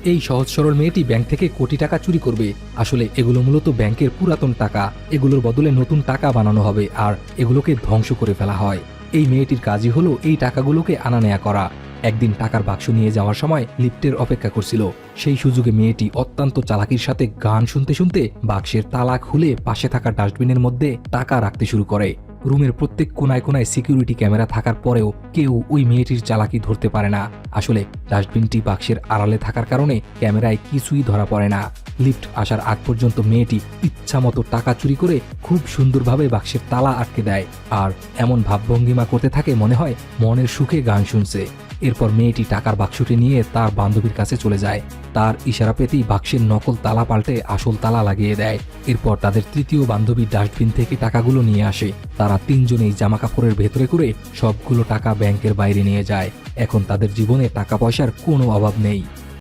এই সহজ সরল মেয়েটি ব্যাংক থেকে কোটি টাকা চুরি করবে। আসলে এগুলো মূলত ব্যাংকের পুরাতন টাকা। এগুলোর বদলে নতুন টাকা বানানো হবে আর এগুলোকে ধ্বংস করে ফেলা হয়। এই মেয়েটির কাজই হলো এই টাকাগুলোকে আনা নেয়া করা। একদিন টাকার বাক্স নিয়ে যাওয়ার সময় লিফটের অপেক্ষা করছিল। সেই সুযোগে মেয়েটি অত্যন্ত চালাকির সাথে গান শুনতে শুনতে বাক্সের তালা খুলে পাশে থাকা ডাস্টবিনের মধ্যে টাকা রাখতে শুরু করে। রুমের প্রত্যেক কোনায় কোনায় সিকিউরিটি ক্যামেরা থাকার পরেও কেউ ওই মেয়েটির চালাকি ধরতে পারে না। আসলে ডাস্টবিনটি বাক্সের আড়ালে থাকার কারণে ক্যামেরায় কিছুই ধরা পড়ে না। লিফট আসার আগ পর্যন্ত মেয়েটি ইচ্ছামতো টাকা চুরি করে খুব সুন্দরভাবে বাক্সের তালা আটকে দেয় আর এমন ভাবভঙ্গিমা করতে থাকে মনে হয় মনের সুখে গান শুনছে। এরপর মেয়েটি টাকার বাক্সটি নিয়ে তার বান্ধবীর কাছে চলে যায়। তার ইশারা পেতেই বাক্সের নকল তালা পাল্টে আসল তালা লাগিয়ে দেয়। এরপর তাদের তৃতীয় বান্ধবী ডাস্টবিন থেকে টাকাগুলো নিয়ে আসে। তারা তিনজনেই জামাকাপড়ের ভেতরে করে সবগুলো টাকা ব্যাংকের বাইরে নিয়ে যায়। এখন তাদের জীবনে টাকা পয়সার কোনো অভাব নেই।